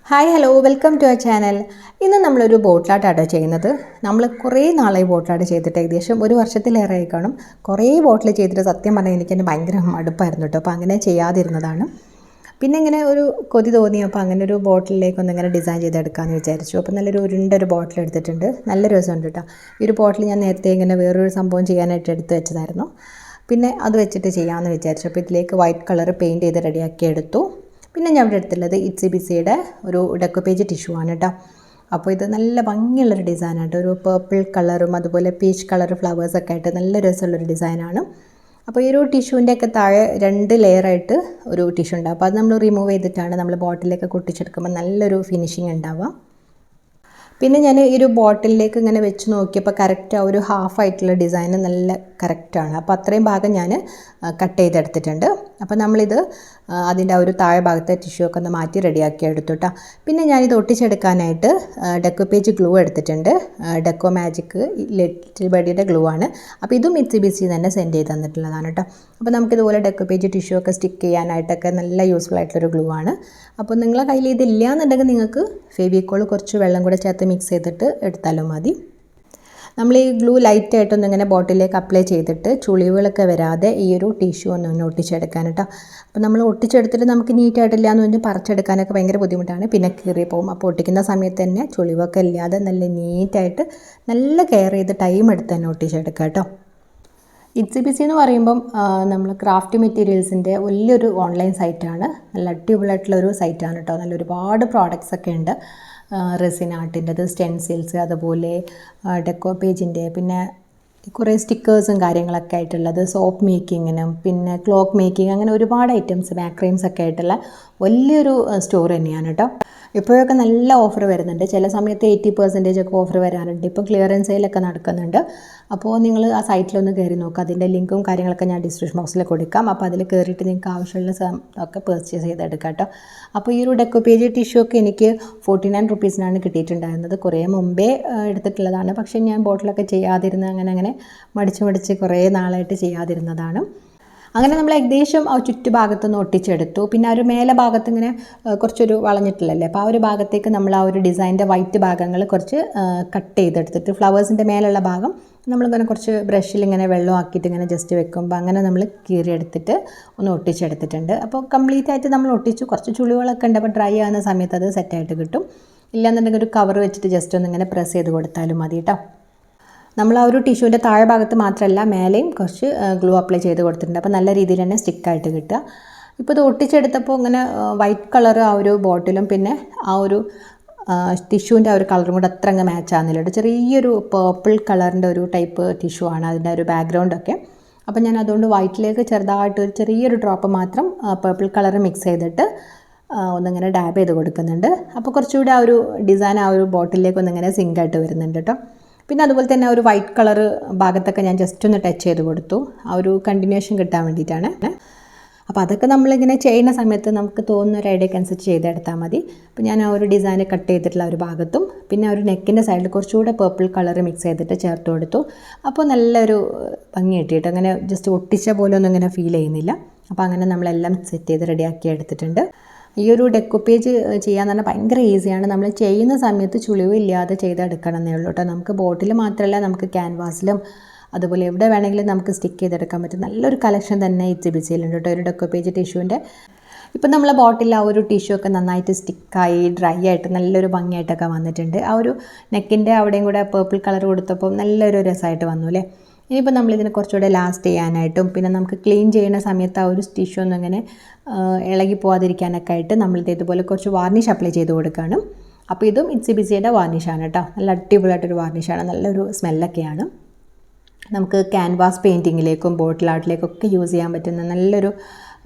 Hi hello welcome to our channel. ഇന്ന് നമ്മളൊരു ബോട്ടിൽ ആർട്ടാണ് ചെയ്യുന്നത്. നമ്മൾ കുറേ നാളായി ബോട്ടിൽ ആർട്ട് ചെയ്തിട്ട്, ഏകദേശം ഒരു വർഷത്തിലേറെ ആയി കാണും. കുറേ ബോട്ടിൽ ചെയ്തിട്ട് സത്യം പറഞ്ഞാൽ എനിക്കെന്നെ ഭയങ്കര മടുപ്പായിരുന്നു കേട്ടോ. അപ്പോൾ അങ്ങനെ ചെയ്യാതിരുന്നതാണ്. പിന്നെ ഇങ്ങനെ ഒരു കൊതി തോന്നിയപ്പോൾ അങ്ങനെ ഒരു ബോട്ടിലേക്ക് ഇങ്ങനെ ഡിസൈൻ ചെയ്തെടുക്കാമെന്ന് വിചാരിച്ചു. അപ്പോൾ നല്ലൊരു ഉരുണ്ടൊരു ബോട്ടിൽ എടുത്തിട്ടുണ്ട്. നല്ല രസമുണ്ട് കേട്ടോ. ഈ ഒരു ബോട്ടിൽ ഞാൻ നേരത്തെ ഇങ്ങനെ വേറൊരു സംഭവം ചെയ്യാനായിട്ട് എടുത്ത് വെച്ചതായിരുന്നു. പിന്നെ അത് വെച്ചിട്ട് ചെയ്യാമെന്ന് വിചാരിച്ചു. അപ്പോൾ ഇതിലേക്ക് വൈറ്റ് കളർ പെയിൻറ്റ് ചെയ്ത് റെഡിയാക്കി എടുത്തു. പിന്നെ ഞാൻ ഇവിടെ എടുത്തുള്ളത് ഇറ്റ്സി ബിസിയുടെ ഒരു ഡെക്കോപേജ് ടിഷ്യൂ ആണ് കേട്ടോ. അപ്പോൾ ഇത് നല്ല ഭംഗിയുള്ളൊരു ഡിസൈനായിട്ട്, ഒരു പേർപ്പിൾ കളറും അതുപോലെ പീച്ച് കളർ ഫ്ലവേഴ്സൊക്കെ ആയിട്ട് നല്ല രസമുള്ളൊരു ഡിസൈനാണ്. അപ്പോൾ ഈ ഒരു ടിഷ്യൂവിൻ്റെയൊക്കെ താഴെ 2 ലെയറായിട്ട് ഒരു ടിഷ്യൂ ഉണ്ടാവും. അപ്പോൾ അത് നമ്മൾ റിമൂവ് ചെയ്തിട്ടാണ് നമ്മൾ ബോട്ടിലേക്ക് ഒട്ടിച്ചെടുക്കുമ്പോൾ നല്ലൊരു ഫിനിഷിങ് ഉണ്ടാവുക. പിന്നെ ഞാൻ ഈ ഒരു ബോട്ടിലേക്ക് ഇങ്ങനെ വെച്ച് നോക്കിയപ്പോൾ കറക്റ്റ് ആ ഒരു ഹാഫ് ആയിട്ടുള്ള ഡിസൈൻ നല്ല കറക്റ്റാണ്. അപ്പോൾ അത്രയും ഭാഗം ഞാൻ കട്ട് ചെയ്തെടുത്തിട്ടുണ്ട്. അപ്പോൾ നമ്മളിത് അതിൻ്റെ ആ ഒരു താഴെ ഭാഗത്തെ ടിഷ്യൂ ഒക്കെ ഒന്ന് മാറ്റി റെഡിയാക്കി എടുത്തു കേട്ടോ. പിന്നെ ഞാനിത് ഒട്ടിച്ചെടുക്കാനായിട്ട് ഡെക്കോപേജ് ഗ്ലൂ എടുത്തിട്ടുണ്ട്. ഡെക്കോ മാജിക് ലിറ്റിൽ ബഡിയുടെ ഗ്ലൂ ആണ്. അപ്പോൾ ഇതും ഇറ്റ്സി ബിസി തന്നെ സെൻഡ് ചെയ്ത് തന്നിട്ടുള്ളതാണ് കേട്ടോ. അപ്പോൾ നമുക്കിതുപോലെ ഡെക്കോപേജ് ടിഷ്യൂ ഒക്കെ സ്റ്റിക്ക് ചെയ്യാനായിട്ടൊക്കെ നല്ല യൂസ്ഫുൾ ആയിട്ടുള്ളൊരു ഗ്ലൂ ആണ്. അപ്പോൾ നിങ്ങളെ കയ്യിൽ ഇതില്ല എന്നുണ്ടെങ്കിൽ നിങ്ങൾക്ക് ഫെവിക്കോൾ കുറച്ച് വെള്ളം കൂടെ ചേർത്ത് മിക്സ് ചെയ്തിട്ട് എടുത്താലും മതി. നമ്മൾ ഈ ഗ്ലൂ ലൈറ്റായിട്ടൊന്ന് ഇങ്ങനെ ബോട്ടിലേക്ക് അപ്ലൈ ചെയ്തിട്ട് ചുളിവുകളൊക്കെ വരാതെ ഈ ഒരു ടിഷ്യൂ ഒന്ന് ഒട്ടിച്ചെടുക്കാൻ കേട്ടോ. അപ്പോൾ നമ്മൾ ഒട്ടിച്ചെടുത്തിട്ട് നമുക്ക് നീറ്റായിട്ടില്ല എന്ന് പറഞ്ഞ് പറിച്ചെടുക്കാനൊക്കെ ഭയങ്കര ബുദ്ധിമുട്ടാണ്, പിന്നെ കീറി പോകും. അപ്പോൾ ഒട്ടിക്കുന്ന സമയത്ത് തന്നെ ചുളിവൊക്കെ ഇല്ലാതെ നല്ല നീറ്റായിട്ട് നല്ല കെയർ ചെയ്ത് ടൈം എടുത്ത് തന്നെ ഒട്ടിച്ചെടുക്കുക കേട്ടോ. ഇറ്റ്സി ബിസി എന്ന് പറയുമ്പം നമ്മൾ ക്രാഫ്റ്റ് മെറ്റീരിയൽസിൻ്റെ വലിയൊരു ഓൺലൈൻ സൈറ്റാണ്. നല്ല അടിപൊളിയായിട്ടുള്ളൊരു സൈറ്റാണ് കേട്ടോ. നല്ല ഒരുപാട് പ്രോഡക്റ്റ്സ് ഒക്കെ ഉണ്ട്. റെസിൻ ആർട്ടിൻ്റെത്, സ്റ്റെൻസിൽസ്, അതുപോലെ ഡെക്കോ പേജിൻ്റെ, പിന്നെ കുറേ സ്റ്റിക്കേഴ്സും കാര്യങ്ങളൊക്കെ ആയിട്ടുള്ളത്, സോപ്പ് മേക്കിങ്ങിനും പിന്നെ ക്ലോക്ക് മേക്കിംഗ്, അങ്ങനെ ഒരുപാട് ഐറ്റംസ്, മാക്രീംസ് ഒക്കെ ആയിട്ടുള്ള വലിയൊരു സ്റ്റോർ തന്നെയാണ് കേട്ടോ. ഇപ്പോഴൊക്കെ നല്ല ഓഫർ വരുന്നുണ്ട്. ചില സമയത്ത് 80% ഒക്കെ ഓഫർ വരാറുണ്ട്. ഇപ്പോൾ ക്ലിയറൻസ് സെയിലൊക്കെ നടക്കുന്നുണ്ട്. അപ്പോൾ നിങ്ങൾ ആ സൈറ്റിലൊന്ന് കയറി നോക്കുക. അതിൻ്റെ ലിങ്കും കാര്യങ്ങളൊക്കെ ഞാൻ ഡിസ്ക്രിപ്ഷൻ ബോക്സിൽ കൊടുക്കാം. അപ്പോൾ അതിൽ കയറിയിട്ട് നിങ്ങൾക്ക് ആവശ്യമുള്ള ഒക്കെ പർച്ചേസ് ചെയ്തെടുക്കാം കേട്ടോ. അപ്പോൾ ഈ ഒരു ഡെക്കോപേജ് ടിഷ്യൂ ഒക്കെ എനിക്ക് 49 റുപ്പീസിനാണ് കിട്ടിയിട്ടുണ്ടായിരുന്നത്. കുറേ മുമ്പേ എടുത്തിട്ടുള്ളതാണ്. പക്ഷേ ഞാൻ ബോട്ടിലൊക്കെ ചെയ്യാതിരുന്ന അങ്ങനെ മടിച്ച് കുറേ നാളായിട്ട് ചെയ്യാതിരുന്നതാണ്. അങ്ങനെ നമ്മൾ ഏകദേശം ആ ചുറ്റുഭാഗത്തുനിന്ന് ഒട്ടിച്ചെടുത്തു. പിന്നെ ആ ഒരു മേലെ ഭാഗത്ത് ഇങ്ങനെ കുറച്ചൊരു വളഞ്ഞിട്ടില്ലല്ലേ, അപ്പോൾ ആ ഒരു ഭാഗത്തേക്ക് നമ്മൾ ആ ഒരു ഡിസൈൻ്റെ വൈറ്റ് ഭാഗങ്ങൾ കുറച്ച് കട്ട് ചെയ്തെടുത്തിട്ട് ഫ്ലവേഴ്സിൻ്റെ മേലുള്ള ഭാഗം നമ്മളിങ്ങനെ കുറച്ച് ബ്രഷിൽ ഇങ്ങനെ വെള്ളം ആക്കിയിട്ട് ഇങ്ങനെ ജസ്റ്റ് വെക്കുമ്പോൾ അങ്ങനെ നമ്മൾ കീറിയെടുത്തിട്ട് ഒന്ന് ഒട്ടിച്ചെടുത്തിട്ടുണ്ട്. അപ്പോൾ കംപ്ലീറ്റ് ആയിട്ട് നമ്മൾ ഒട്ടിച്ചു. കുറച്ച് ചുളിവുകളൊക്കെ ഉണ്ട്. അപ്പോൾ ഡ്രൈ ആകുന്ന സമയത്ത് അത് സെറ്റായിട്ട് കിട്ടും. ഇല്ലാന്നുണ്ടെങ്കിൽ ഒരു കവർ വെച്ചിട്ട് ജസ്റ്റ് ഒന്ന് ഇങ്ങനെ പ്രസ് ചെയ്ത് കൊടുത്താലും മതി കേട്ടോ. നമ്മൾ ആ ഒരു ടിഷ്യൂവിൻ്റെ താഴെ ഭാഗത്ത് മാത്രമല്ല മേലെയും കുറച്ച് ഗ്ലൂ അപ്ലൈ ചെയ്ത് കൊടുത്തിട്ടുണ്ട്. അപ്പോൾ നല്ല രീതിയിൽ തന്നെ സ്റ്റിക്കായിട്ട് കിട്ടുക. ഇപ്പോൾ ഇത് ഒട്ടിച്ചെടുത്തപ്പോൾ ഇങ്ങനെ വൈറ്റ് കളർ ആ ഒരു ബോട്ടിലും പിന്നെ ആ ഒരു ടിഷ്യൂവിൻ്റെ ആ ഒരു കളറും കൂടെ അത്ര അങ്ങ് മാച്ച് ആകുന്നില്ല. ചെറിയൊരു പേർപ്പിൾ കളറിൻ്റെ ഒരു ടൈപ്പ് ടിഷ്യൂ ആണ് അതിൻ്റെ ഒരു ബാക്ക്ഗ്രൗണ്ടൊക്കെ. അപ്പോൾ ഞാൻ അതുകൊണ്ട് വൈറ്റിലേക്ക് ചെറുതായിട്ട് ഒരു ചെറിയൊരു ഡ്രോപ്പ് മാത്രം പേർപ്പിൾ കളർ മിക്സ് ചെയ്തിട്ട് ഒന്നിങ്ങനെ ഡാബ് ചെയ്ത് കൊടുക്കുന്നുണ്ട്. അപ്പോൾ കുറച്ചുകൂടി ആ ഒരു ഡിസൈൻ ആ ഒരു ബോട്ടിലേക്ക് ഒന്നിങ്ങനെ സിങ്കായിട്ട് വരുന്നുണ്ട് കേട്ടോ. പിന്നെ അതുപോലെ തന്നെ ഒരു വൈറ്റ് കളർ ഭാഗത്തൊക്കെ ഞാൻ ജസ്റ്റ് ഒന്ന് ടച്ച് ചെയ്ത് കൊടുത്തു, ആ ഒരു കണ്ടിന്യൂഷൻ കിട്ടാൻ വേണ്ടിയിട്ടാണ്. അപ്പോൾ അതൊക്കെ നമ്മളിങ്ങനെ ചെയ്യുന്ന സമയത്ത് നമുക്ക് തോന്നുന്ന ഒരു ഐഡിയക്ക് അനുസരിച്ച് ചെയ്തെടുത്താൽ മതി. അപ്പോൾ ഞാൻ ആ ഒരു ഡിസൈൻ കട്ട് ചെയ്തിട്ടുള്ള ഒരു ഭാഗത്തും പിന്നെ ആ ഒരു നെക്കിൻ്റെ സൈഡിൽ കുറച്ചുകൂടെ പേർപ്പിൾ കളർ മിക്സ് ചെയ്തിട്ട് ചേർത്ത് കൊടുത്തു. അപ്പോൾ നല്ലൊരു ഭംഗി കിട്ടിയിട്ട് അങ്ങനെ ജസ്റ്റ് ഒട്ടിച്ച പോലെ ഒന്നും ഇങ്ങനെ ഫീൽ ചെയ്യുന്നില്ല. അപ്പോൾ അങ്ങനെ നമ്മളെല്ലാം സെറ്റ് ചെയ്ത് റെഡിയാക്കി എടുത്തിട്ടുണ്ട്. ഈ ഒരു ഡെക്കോപേജ് ചെയ്യാന്ന് പറഞ്ഞാൽ ഭയങ്കര ഈസിയാണ്. നമ്മൾ ചെയ്യുന്ന സമയത്ത് ചുളിവില്ലാതെ ചെയ്തെടുക്കണം എന്നേ ഉള്ളൂ കേട്ടോ. നമുക്ക് ബോട്ടിൽ മാത്രമല്ല, നമുക്ക് ക്യാൻവാസിലും അതുപോലെ എവിടെ വേണമെങ്കിലും നമുക്ക് സ്റ്റിക്ക് ചെയ്തെടുക്കാൻ പറ്റും. നല്ലൊരു കളക്ഷൻ തന്നെ ഇറ്റ്സി ബിസിയിലുണ്ട് കേട്ടോ, ഒരു ഡെക്കോപേജ് ടിഷ്യൂവിൻ്റെ. ഇപ്പം നമ്മൾ ബോട്ടിൽ ആ ഒരു ടിഷ്യൂ ഒക്കെ നന്നായിട്ട് സ്റ്റിക്കായി ഡ്രൈ ആയിട്ട് നല്ലൊരു ഭംഗിയായിട്ടൊക്കെ വന്നിട്ടുണ്ട്. ആ ഒരു നെക്കിൻ്റെ അവിടെയും കൂടെ പേർപ്പിൾ കളർ കൊടുത്തപ്പോൾ നല്ലൊരു രസമായിട്ട് വന്നു അല്ലേ. ഇനിയിപ്പോൾ നമ്മളിതിനെ കുറച്ചുകൂടെ ലാസ്റ്റ് ചെയ്യാനായിട്ടും പിന്നെ നമുക്ക് ക്ലീൻ ചെയ്യുന്ന സമയത്ത് ആ ഒരു ടിഷ്യൂ ഒന്നും ഇങ്ങനെ ഇളകി പോകാതിരിക്കാനൊക്കെ ആയിട്ട് നമ്മളിത് ഇതുപോലെ കുറച്ച് വാർണിഷ് അപ്ലൈ ചെയ്ത് കൊടുക്കുകയാണ്. അപ്പോൾ ഇതും ഇറ്റ്സി ബിസിയുടെ വാർണിഷാണ് കേട്ടോ. നല്ല അടിപൊളിയായിട്ടൊരു വാർണിഷാണ്, നല്ലൊരു സ്മെല്ലൊക്കെയാണ്. നമുക്ക് ക്യാൻവാസ് പെയിൻറ്റിങ്ങിലേക്കും ബോട്ടിൽ ആർട്ടിലേക്കൊക്കെ യൂസ് ചെയ്യാൻ പറ്റുന്ന നല്ലൊരു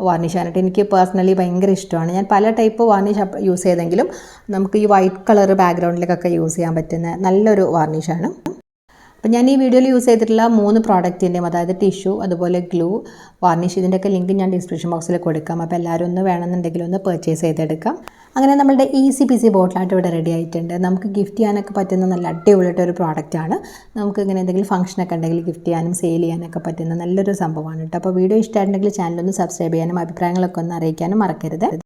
വാർണിഷാണ് കേട്ടോ. എനിക്ക് പേഴ്സണലി ഭയങ്കര ഇഷ്ടമാണ്. ഞാൻ പല ടൈപ്പ് വാർണിഷ് യൂസ് ചെയ്തെങ്കിലും നമുക്ക് ഈ വൈറ്റ് കളർ ബാക്ക്ഗ്രൗണ്ടിലേക്കൊക്കെ യൂസ് ചെയ്യാൻ പറ്റുന്ന നല്ലൊരു വാർണിഷാണ്. അപ്പോൾ ഞാൻ ഈ വീഡിയോയിൽ യൂസ് ചെയ്തിട്ടുള്ള 3 പ്രോഡക്റ്റിൻ്റെയും, അതായത് ടിഷ്യൂ, അതുപോലെ ഗ്ലൂ, വാർണിഷ്, ഇതിൻ്റെയൊക്കെ ലിങ്ക് ഞാൻ ഡിസ്ക്രിപ്ഷൻ ബോക്സിൽ കൊടുക്കാം. അപ്പോൾ എല്ലാവരും ഒന്ന് വേണമെന്നുണ്ടെങ്കിൽ ഒന്ന് പർച്ചേസ് ചെയ്തെടുക്കാം. അങ്ങനെ നമ്മളുടെ ഈസി പീസി ബോട്ടിലായിട്ട് ഇവിടെ റെഡി ആയിട്ടുണ്ട്. നമുക്ക് ഗിഫ്റ്റ് ചെയ്യാനൊക്കെ പറ്റുന്ന നല്ല അടിപൊളിയായിട്ടൊരു പ്രോഡക്റ്റാണ്. നമുക്ക് ഇങ്ങനെ എന്തെങ്കിലും ഫംഗ്ഷനൊക്കെ ഉണ്ടെങ്കിൽ ഗിഫ്റ്റ് ചെയ്യാനും സെയിൽ ചെയ്യാനൊക്കെ പറ്റുന്ന നല്ലൊരു സംഭവമാണ് കേട്ടോ. അപ്പോൾ വീഡിയോ ഇഷ്ടമായിട്ടുണ്ടെങ്കിൽ ചാനലൊന്ന് സബ്സ്ക്രൈബ് ചെയ്യാനും അഭിപ്രായങ്ങളൊക്കെ ഒന്ന് അറിയിക്കാനും മറക്കരുത്.